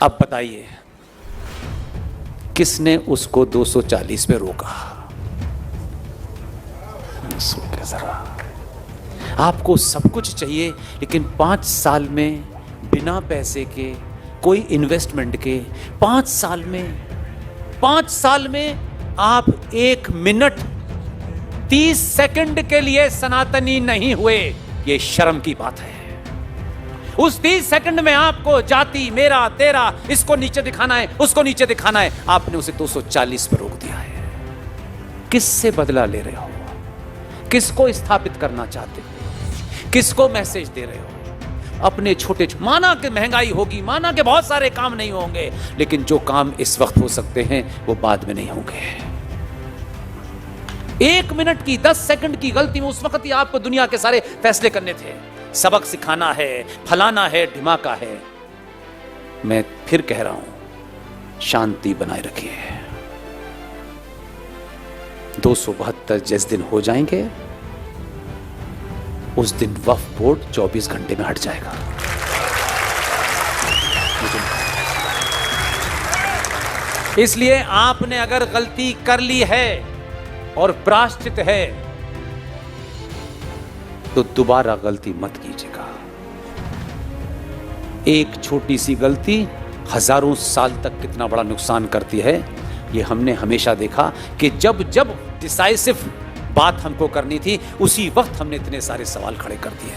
अब बताइए किसने उसको 240 पे रोका? सोचिए जरा। आपको सब कुछ चाहिए, लेकिन 5 साल में बिना पैसे के, कोई इन्वेस्टमेंट के, 5 साल में आप 1 मिनट 30 सेकंड के लिए सनातनी नहीं हुए। ये शर्म की बात है। उस 30 सेकंड में आपको जाति, मेरा, तेरा, इसको नीचे दिखाना है, उसको नीचे दिखाना है, आपने उसे 240 पर रोक दिया है। किससे बदला ले रहे हो? किसको स्थापित करना चाहते हो? किसको मैसेज दे रहे हो? अपने छोटे, माना कि महंगाई होगी, माना कि बहुत सारे काम नहीं होंगे, लेकिन जो काम इस वक्त हो सकते हैं वो बाद में नहीं होंगे। 1 मिनट की, 10 सेकंड की गलती में उस वक्त ही आपको दुनिया के सारे फैसले करने थे। सबक सिखाना है, फलाना है, ढिमाका है। मैं फिर कह रहा हूं, शांति बनाए रखिए। 272 जिस दिन हो जाएंगे, उस दिन वक्फ बोर्ड 24 घंटे में हट जाएगा। इसलिए आपने अगर गलती कर ली है और प्रायश्चित है, तो दोबारा गलती मत कीजिएगा। एक छोटी सी गलती हजारों साल तक कितना बड़ा नुकसान करती है, ये हमने हमेशा देखा कि जब जब डिसाइसिव बात हमको करनी थी, उसी वक्त हमने इतने सारे सवाल खड़े कर दिए।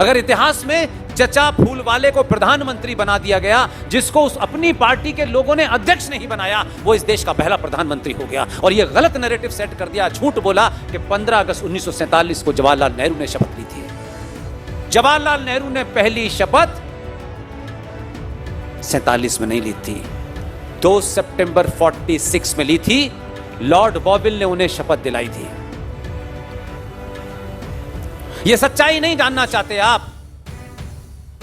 अगर इतिहास में चचा फूलवाले को प्रधानमंत्री बना दिया गया, जिसको उस अपनी पार्टी के लोगों ने अध्यक्ष नहीं बनाया, वो इस देश का पहला प्रधानमंत्री हो गया। और ये गलत नैरेटिव सेट कर दिया, झूठ बोला कि 15 अगस्त 1947 को जवाहरलाल नेहरू ने शपथ ली थी। जवाहरलाल नेहरू ने पहली शपथ 47 में नहीं ली थी, 2 सितंबर 46 में ली थी। लॉर्ड बॉबिल ने उन्हें शपथ दिलाई थी। यह सच्चाई नहीं जानना चाहते आप?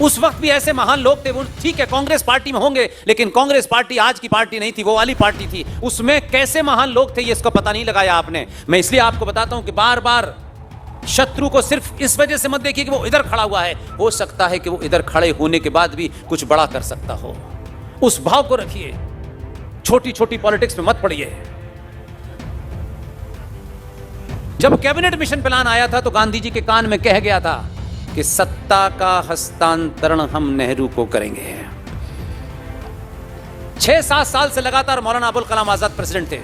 उस वक्त भी ऐसे महान लोग थे। वो ठीक है, कांग्रेस पार्टी में होंगे, लेकिन कांग्रेस पार्टी आज की पार्टी नहीं थी, वो वाली पार्टी थी। उसमें कैसे महान लोग थे, ये इसको पता नहीं लगाया आपने। मैं इसलिए आपको बताता हूं कि बार बार शत्रु को सिर्फ इस वजह से मत देखिए कि वो इधर खड़ा हुआ है। हो सकता है कि वो इधर खड़े होने के बाद भी कुछ बड़ा कर सकता हो। उस भाव को रखिए, छोटी छोटी पॉलिटिक्स में मत पड़िए। जब कैबिनेट मिशन प्लान आया था, तो गांधी जी के कान में कह गया था कि सत्ता का हस्तांतरण हम नेहरू को करेंगे। 6-7 साल से लगातार मौलाना अबुल कलाम आजाद प्रेसिडेंट थे।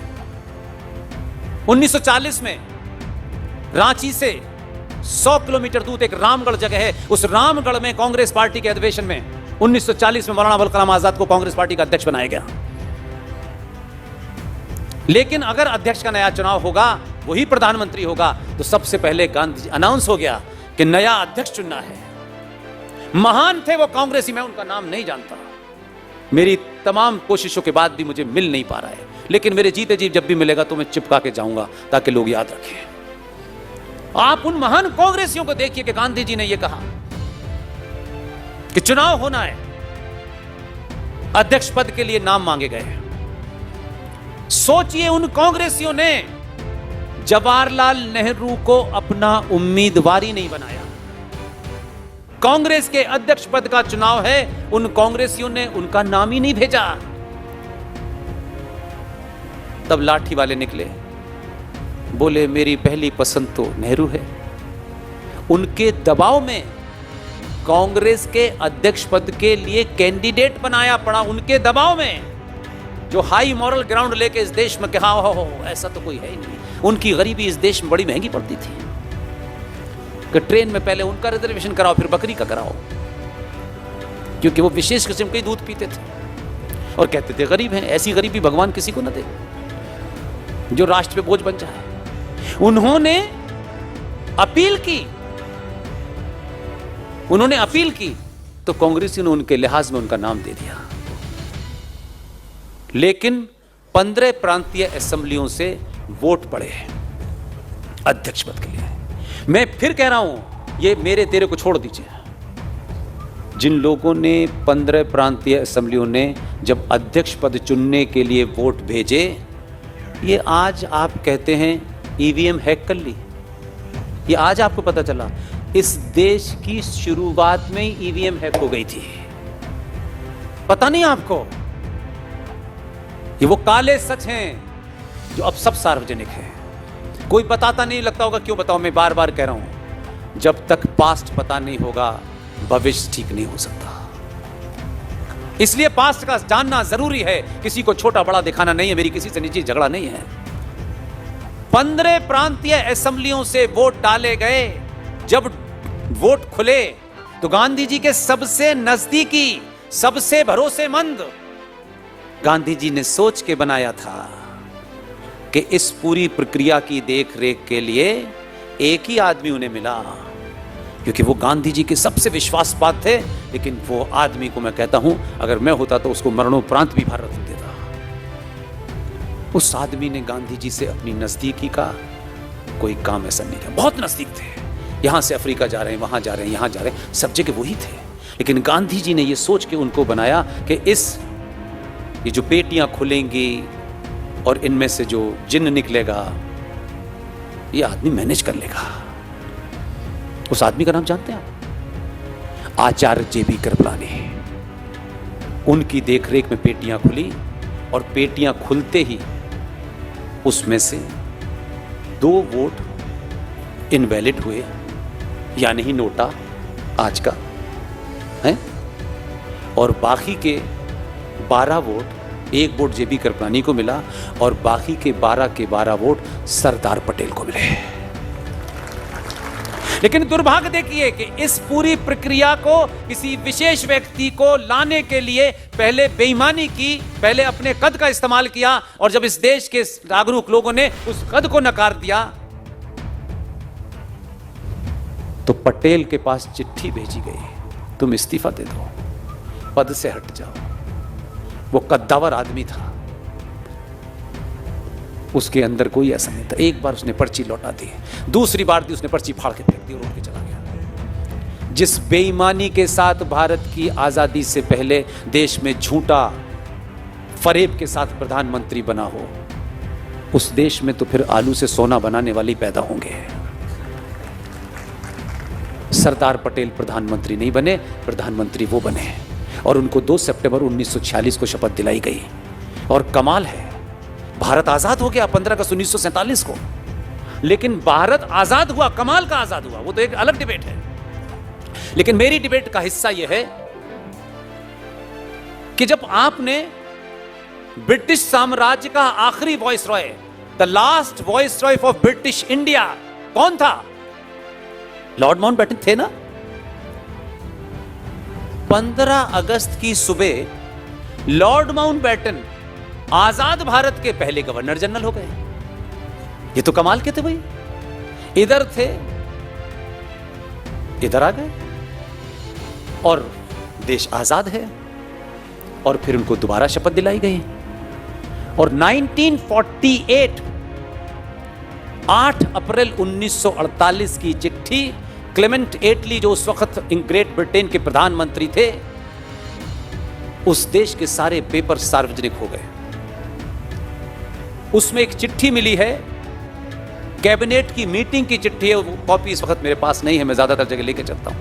1940 में रांची से 100 किलोमीटर दूर एक रामगढ़ जगह है, उस रामगढ़ में कांग्रेस पार्टी के अधिवेशन में 1940 में मौलाना अबुल कलाम आजाद को कांग्रेस पार्टी का अध्यक्ष बनाया गया। लेकिन अगर अध्यक्ष का नया चुनाव होगा, वही प्रधानमंत्री होगा, तो सबसे पहले गांधी जी अनाउंस हो गया कि नया अध्यक्ष चुनना है। महान थे वो कांग्रेसी, मैं उनका नाम नहीं जानता। मेरी तमाम कोशिशों के बाद भी मुझे मिल नहीं पा रहा है, लेकिन मेरे जीते जी जब भी मिलेगा तो मैं चिपका के जाऊंगा, ताकि लोग याद रखें। आप उन महान कांग्रेसियों को देखिए कि गांधी जी ने यह कहा कि चुनाव होना है, अध्यक्ष पद के लिए नाम मांगे गए। सोचिए, उन कांग्रेसियों ने जवाहरलाल नेहरू को अपना उम्मीदवार ही नहीं बनाया। कांग्रेस के अध्यक्ष पद का चुनाव है, उन कांग्रेसियों ने उनका नाम ही नहीं भेजा। तब लाठी वाले निकले, बोले मेरी पहली पसंद तो नेहरू है। उनके दबाव में कांग्रेस के अध्यक्ष पद के लिए कैंडिडेट बनाया पड़ा। उनके दबाव में, जो हाई मॉरल ग्राउंड लेके इस देश में कहा हो ऐसा तो कोई है ही नहीं। उनकी गरीबी इस देश में बड़ी महंगी पड़ती थी कि ट्रेन में पहले उनका रिजर्वेशन कराओ, फिर बकरी का कराओ, क्योंकि वो विशेष किस्म के दूध पीते थे और कहते थे गरीब हैं। ऐसी गरीबी भगवान किसी को न दे जो राष्ट्र पे बोझ बन जाए। उन्होंने अपील की तो कांग्रेसियों ने उनके लिहाज में उनका नाम दे दिया। लेकिन 15 प्रांतीय असेंबलियों से वोट पड़े हैं अध्यक्ष पद के लिए। मैं फिर कह रहा हूं, ये मेरे तेरे को छोड़ दीजिए। जिन लोगों ने 15 प्रांतीय असेंबलियों ने जब अध्यक्ष पद चुनने के लिए वोट भेजे, ये आज आप कहते हैं ईवीएम हैक कर ली। ये आज आपको पता चला? इस देश की शुरुआत में ही ईवीएम हैक हो गई थी। पता नहीं आपको? ये वो काले सच हैं जो अब सब सार्वजनिक है। कोई बताता नहीं, लगता होगा क्यों बताओ, मैं बार बार कह रहा हूं, जब तक पास्ट पता नहीं होगा भविष्य ठीक नहीं हो सकता। इसलिए पास्ट का जानना जरूरी है। किसी को छोटा बड़ा दिखाना नहीं है, मेरी किसी से निजी झगड़ा नहीं है। 15 प्रांतीय असेंबलियों से वोट डाले गए। जब वोट खुले तो गांधी जी के सबसे नजदीकी, सबसे भरोसेमंद गांधी जी ने सोच के बनाया था कि इस पूरी प्रक्रिया की देख रेख के लिए एक ही आदमी उन्हें मिला, क्योंकि वो गांधी जी के सबसे विश्वासपात थे। लेकिन वो आदमी को मैं कहता हूं, अगर मैं होता तो उसको मरणोपरांत भी भारत रत्न देता। उस आदमी ने गांधी जी से अपनी नजदीकी का कोई काम ऐसा नहीं किया। बहुत नजदीक थे, यहां से अफ्रीका जा रहे हैं, वहां जा रहे हैं, यहां जा रहे हैं, सब जगह वही थे। लेकिन गांधी जी ने यह सोच के उनको बनाया कि ये जो पेटियां खुलेंगी और इनमें से जो जिन्न निकलेगा, ये आदमी मैनेज कर लेगा। उस आदमी का नाम जानते हैं आप? आचार्य जेबी कृपलानी। उनकी देखरेख में पेटियां खुली और पेटियां खुलते ही उसमें से 2 वोट इनवैलिड हुए, यानी ही नोटा आज का है, और बाकी के 12 वोट, 1 वोट जेबी कृपलानी को मिला और बाकी के 12 वोट सरदार पटेल को मिले। लेकिन दुर्भाग्य देखिए कि इस पूरी प्रक्रिया को किसी विशेष व्यक्ति को लाने के लिए पहले बेईमानी की, पहले अपने कद का इस्तेमाल किया, और जब इस देश के जागरूक लोगों ने उस कद को नकार दिया तो पटेल के पास चिट्ठी भेजी गई, तुम इस्तीफा दे दो, पद से हट जाओ। वो कद्दावर आदमी था, उसके अंदर कोई ऐसा नहीं था। एक बार उसने पर्ची लौटा दी, दूसरी बार दी उसने पर्ची फाड़ के फेंक दी और उड़ के चला गया। जिस बेईमानी के साथ भारत की आजादी से पहले देश में झूठा फरेब के साथ प्रधानमंत्री बना हो, उस देश में तो फिर आलू से सोना बनाने वाले पैदा होंगे। सरदार पटेल प्रधानमंत्री नहीं बने, प्रधानमंत्री वो बने, और उनको 2 सितंबर 1946 को शपथ दिलाई गई। और कमाल है, भारत आजाद हो गया 15 अगस्त 1947 को, लेकिन भारत आजाद हुआ, कमाल का आजाद हुआ, वो तो एक अलग डिबेट है। लेकिन मेरी डिबेट का हिस्सा यह है कि जब आपने ब्रिटिश साम्राज्य का आखिरी viceroy, the last viceroy of British India कौन था? लॉर्ड माउंटबेटन थे ना। 15 अगस्त की सुबह लॉर्ड माउंटबेटन आजाद भारत के पहले गवर्नर जनरल हो गए। ये तो कमाल के थे भाई, इधर थे, इधर आ गए और देश आजाद है। और फिर उनको दोबारा शपथ दिलाई गई। और 1948 8 अप्रैल 1948 की चिट्ठी, क्लेमेंट एटली जो उस वक्त ग्रेट ब्रिटेन के प्रधानमंत्री थे, उस देश के सारे पेपर सार्वजनिक हो गए। उसमें एक चिट्ठी मिली है, कैबिनेट की मीटिंग की चिट्ठी है, वो कॉपी इस वक्त मेरे पास नहीं है, मैं ज्यादातर जगह लेके चलता हूं।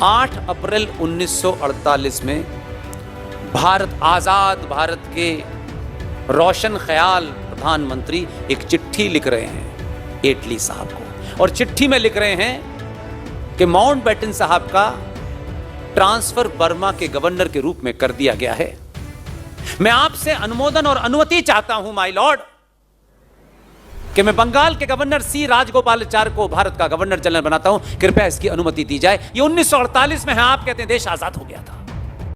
8 अप्रैल 1948 में भारत आजाद भारत के रोशन ख्याल प्रधानमंत्री एक चिट्ठी लिख रहे हैं एटली साहब को, और चिट्ठी में लिख रहे हैं कि माउंटबेटन साहब का ट्रांसफर बर्मा के गवर्नर के रूप में कर दिया गया है। मैं आपसे अनुमोदन और अनुमति चाहता हूं माय लॉर्ड कि मैं बंगाल के गवर्नर सी राजगोपालाचार्य को भारत का गवर्नर जनरल बनाता हूं, कृपया इसकी अनुमति दी जाए। ये 1948 में है, आप कहते हैं देश आजाद हो गया था।